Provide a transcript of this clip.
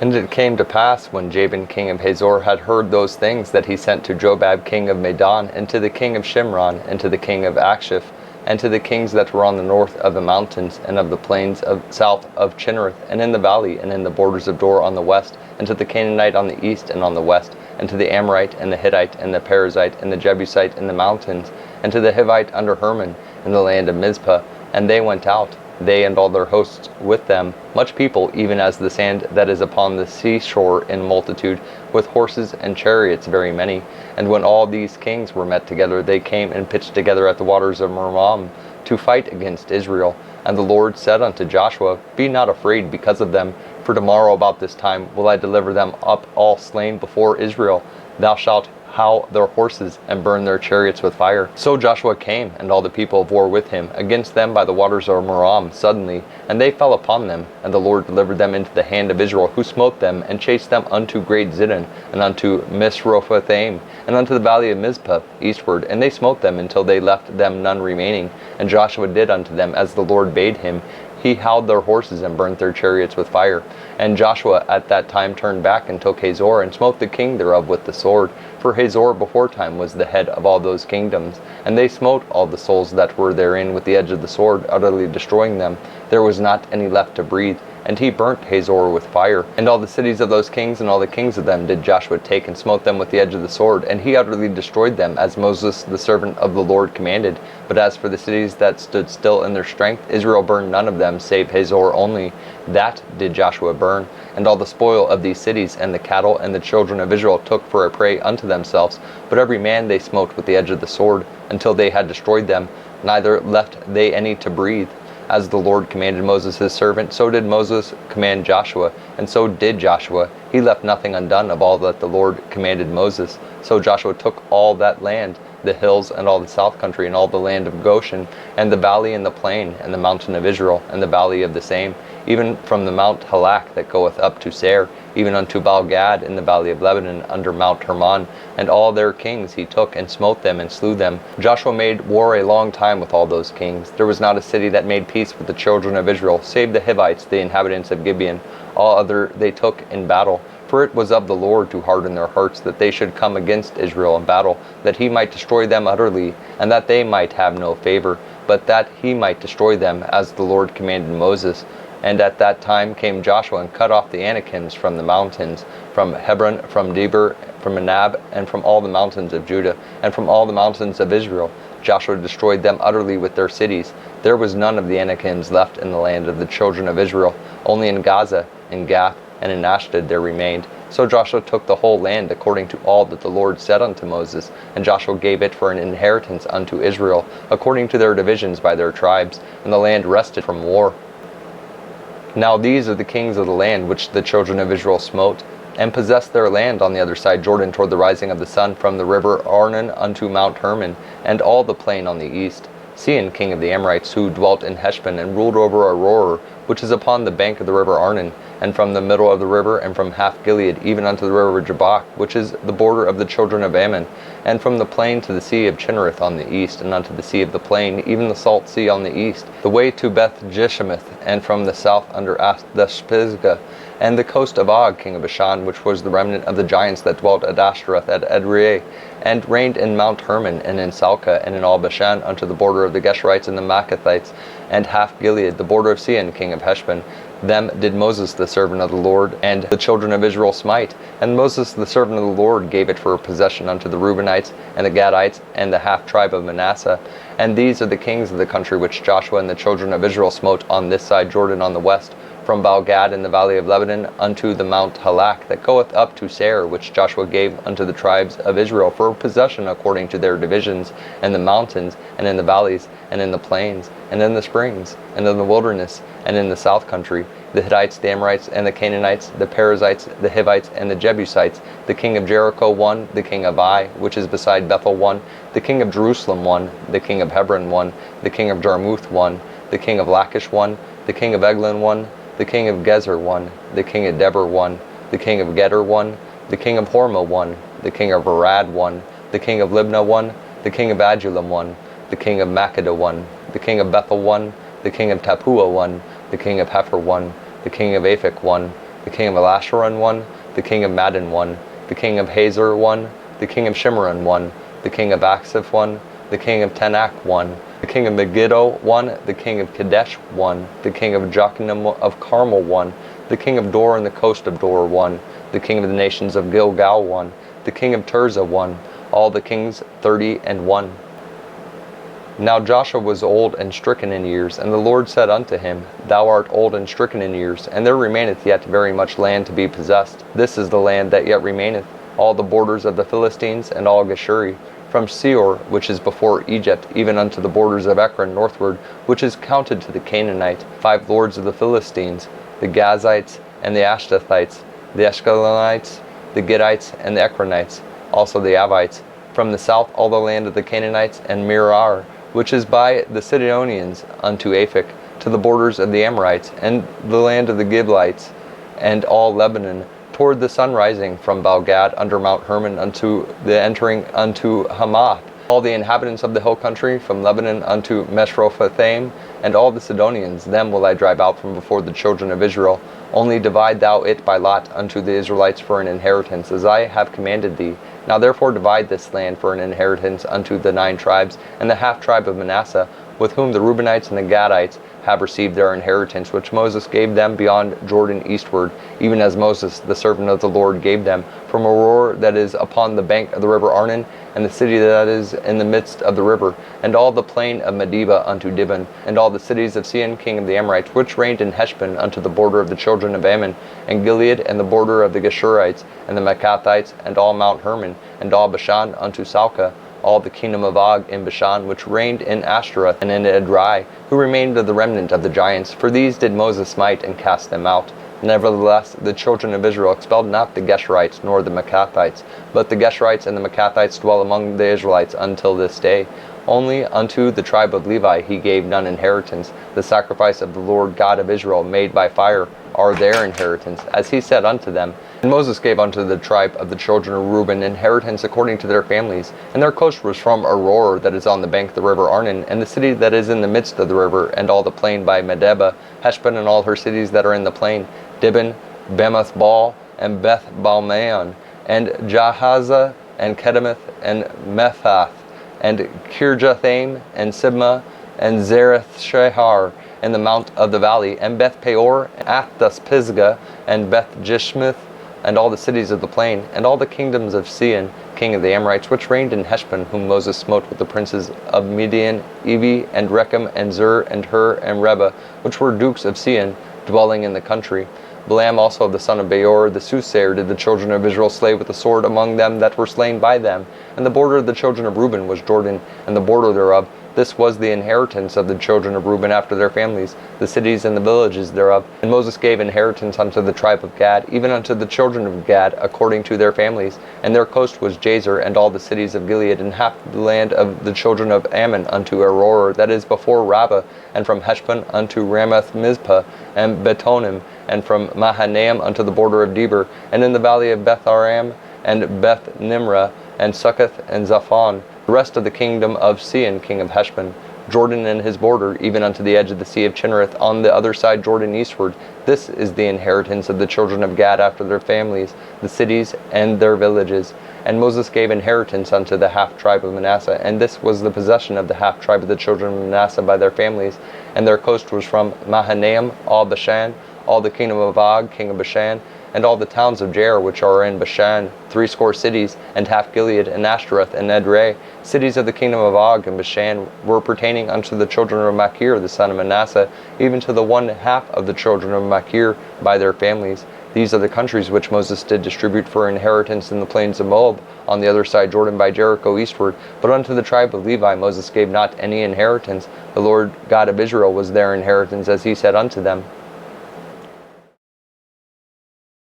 And it came to pass, when Jabin king of Hazor had heard those things, that he sent to Jobab king of Madon, and to the king of Shimron, and to the king of Akshif, and to the kings that were on the north of the mountains, and of the plains of south of Chinnereth, and in the valley, and in the borders of Dor on the west, and to the Canaanite on the east and on the west, and to the Amorite, and the Hittite, and the Perizzite, and the Jebusite in the mountains, and to the Hivite under Hermon, in the land of Mizpah. And they went out, they and all their hosts with them, much people, even as the sand that is upon the seashore in multitude, with horses and chariots very many. And when all these kings were met together, they came and pitched together at the waters of Merom to fight against Israel. And the Lord said unto Joshua, Be not afraid because of them, for tomorrow about this time will I deliver them up all slain before Israel. Thou shalt howl their horses, and burn their chariots with fire. So Joshua came, and all the people of war with him, against them by the waters of Merom suddenly, and they fell upon them. And the Lord delivered them into the hand of Israel, who smote them, and chased them unto great Zidon, and unto Misrophathaim, and unto the valley of Mizpah eastward. And they smote them until they left them none remaining. And Joshua did unto them as the Lord bade him. He howled their horses and burnt their chariots with fire. And Joshua at that time turned back and took Hazor, and smote the king thereof with the sword. For Hazor beforetime was the head of all those kingdoms. And they smote all the souls that were therein with the edge of the sword, utterly destroying them. There was not any left to breathe. And he burnt Hazor with fire. And all the cities of those kings and all the kings of them did Joshua take, and smote them with the edge of the sword. And he utterly destroyed them, as Moses the servant of the Lord commanded. But as for the cities that stood still in their strength, Israel burned none of them, save Hazor only. That did Joshua burn. And all the spoil of these cities, and the cattle, and the children of Israel took for a prey unto themselves. But every man they smote with the edge of the sword, until they had destroyed them, neither left they any to breathe. As the Lord commanded Moses his servant, so did Moses command Joshua, and so did Joshua. He left nothing undone of all that the Lord commanded Moses. So Joshua took all that land, the hills, and all the south country, and all the land of Goshen, and the valley and the plain, and the mountain of Israel, and the valley of the same, even from the Mount Halak that goeth up to Seir, even unto Baal-gad in the valley of Lebanon, under Mount Hermon. And all their kings he took, and smote them, and slew them. Joshua made war a long time with all those kings. There was not a city that made peace with the children of Israel, save the Hivites, the inhabitants of Gibeon. All other they took in battle. For it was of the Lord to harden their hearts, that they should come against Israel in battle, that he might destroy them utterly, and that they might have no favor, but that he might destroy them, as the Lord commanded Moses. And at that time came Joshua, and cut off the Anakims from the mountains, from Hebron, from Debir, from Anab, and from all the mountains of Judah, and from all the mountains of Israel. Joshua destroyed them utterly with their cities. There was none of the Anakims left in the land of the children of Israel. Only in Gaza, in Gath, and in Ashdod there remained. So Joshua took the whole land according to all that the Lord said unto Moses, and Joshua gave it for an inheritance unto Israel, according to their divisions by their tribes, and the land rested from war. Now these are the kings of the land which the children of Israel smote, and possessed their land on the other side Jordan toward the rising of the sun, from the river Arnon unto Mount Hermon, and all the plain on the east. Sihon king of the Amorites, who dwelt in Heshbon, and ruled over Aroer, which is upon the bank of the river Arnon, and from the middle of the river, and from half Gilead, even unto the river Jabbok, which is the border of the children of Ammon, and from the plain to the sea of Chinnereth on the east, and unto the sea of the plain, even the salt sea on the east, the way to Beth Jeshemeth, and from the south under Aththespisgah, and the coast of Og king of Bashan, which was the remnant of the giants that dwelt at Ashtaroth at Edrei, and reigned in Mount Hermon, and in Salcah, and in all Bashan, unto the border of the Geshurites and the Maacathites, and half Gilead, the border of Sihon king of Heshbon. Them did Moses the servant of the Lord, and the children of Israel smite. And Moses the servant of the Lord gave it for a possession unto the Reubenites, and the Gadites, and the half tribe of Manasseh. And these are the kings of the country which Joshua and the children of Israel smote on this side Jordan on the west, from Baal-gad in the valley of Lebanon unto the Mount Halak that goeth up to Seir, which Joshua gave unto the tribes of Israel for a possession according to their divisions, and the mountains, and in the valleys, and in the plains, and in the springs, and in the wilderness, and in the south country, the Hittites, the Amorites, and the Canaanites, the Perizzites, the Hivites, and the Jebusites, the king of Jericho one, the king of Ai, which is beside Bethel one, the king of Jerusalem one, the king of Hebron one, the king of Jarmuth one, the king of Lachish one, the king of Eglon one, the king of Gezer one, the king of Debir one, the king of Geder one, the king of Hormah one, the king of Arad one, the king of Libnah one, the king of Adullam one, the king of Makkedah one, the king of Bethel one, the king of Tappuah one, the king of Hepher one, the king of Aphek one, the king of Elasharon 1, the king of Madon 1, the king of Hazor 1, the king of Shimron 1, the king of Aksif 1, the king of Tanakh 1, the king of Megiddo 1, the king of Kadesh 1, the king of Jokneam of Carmel 1, the king of Dor and the coast of Dor 1, the king of the nations of Gilgal 1, the king of Tirzah 1, all the kings 30 and 1. Now Joshua was old and stricken in years, and the Lord said unto him, Thou art old and stricken in years, and there remaineth yet very much land to be possessed. This is the land that yet remaineth, all the borders of the Philistines, and all Geshuri, from Seor, which is before Egypt, even unto the borders of Ekron northward, which is counted to the Canaanite, 5 lords of the Philistines, the Gazites, and the Ashtathites, the Ashkelonites, the Gittites, and the Ekronites, also the Avites, from the south all the land of the Canaanites, and Mirar, which is by the Sidonians, unto Aphek, to the borders of the Amorites, and the land of the Giblites, and all Lebanon, toward the sun rising from Baalgad under Mount Hermon unto the entering unto Hamath, all the inhabitants of the hill country, from Lebanon unto Meshrophathaim, and all the Sidonians, them will I drive out from before the children of Israel. Only divide thou it by lot unto the Israelites for an inheritance, as I have commanded thee. Now therefore divide this land for an inheritance unto the 9 tribes, and the half tribe of Manasseh, with whom the Reubenites and the Gadites have received their inheritance, which Moses gave them beyond Jordan eastward, even as Moses, the servant of the Lord, gave them, from Aroer that is upon the bank of the river Arnon, and the city that is in the midst of the river, and all the plain of Medeba unto Dibon, and all the cities of Sihon king of the Amorites, which reigned in Heshbon unto the border of the children of Ammon, and Gilead, and the border of the Geshurites, and the Maacathites, and all Mount Hermon, and all Bashan unto Salcah, all the kingdom of Og in Bashan, which reigned in Ashtaroth and in Edrei, who remained of the remnant of the giants. For these did Moses smite and cast them out. Nevertheless, the children of Israel expelled not the Geshurites nor the Maacathites, but the Geshurites and the Maacathites dwell among the Israelites until this day. Only unto the tribe of Levi he gave none inheritance. The sacrifice of the Lord God of Israel made by fire are their inheritance, as he said unto them. And Moses gave unto the tribe of the children of Reuben inheritance according to their families. And their coast was from Aroer that is on the bank of the river Arnon, and the city that is in the midst of the river, and all the plain by Medeba, Heshbon and all her cities that are in the plain, Dibon, Bemoth Baal, and Beth Balmeon, and Jahaza, and Kedemoth, and Mephath, and Kirjathaim, and Sibmah, and Zareth Shahar, and the mount of the valley, and Beth Peor, and Athas Pisgah, and Beth Jishmith, and all the cities of the plain, and all the kingdoms of Sihon, king of the Amorites, which reigned in Heshbon, whom Moses smote with the princes of Midian, Evi, and Rechem, and Zur, and Hur, and Reba, which were dukes of Sihon, dwelling in the country. Balaam also the son of Beor, the soothsayer, did the children of Israel slay with the sword among them that were slain by them. And the border of the children of Reuben was Jordan, and the border thereof. This was the inheritance of the children of Reuben after their families, the cities and the villages thereof. And Moses gave inheritance unto the tribe of Gad, even unto the children of Gad, according to their families. And their coast was Jazer, and all the cities of Gilead, and half the land of the children of Ammon unto Aroer, that is before Rabbah, and from Heshbon unto Ramath Mizpah, and Betonim, and from Mahanaim unto the border of Debir, and in the valley of Beth Aram, and Beth Nimrah, and Succoth, and Zaphon, the rest of the kingdom of Sihon king of Heshbon, Jordan and his border, even unto the edge of the sea of Chinnereth, on the other side Jordan eastward. This is the inheritance of the children of Gad after their families, the cities and their villages. And Moses gave inheritance unto the half tribe of Manasseh, and this was the possession of the half tribe of the children of Manasseh by their families. And their coast was from Mahanaim, all Bashan, all the kingdom of Og, king of Bashan, and all the towns of Jair which are in Bashan, 80 cities, and half Gilead, and Ashtaroth, and Edrei, cities of the kingdom of Og and Bashan, were pertaining unto the children of Machir the son of Manasseh, even to the 1/2 of the children of Machir by their families. These are the countries which Moses did distribute for inheritance in the plains of Moab, on the other side Jordan by Jericho eastward. But unto the tribe of Levi Moses gave not any inheritance. The Lord God of Israel was their inheritance, as he said unto them.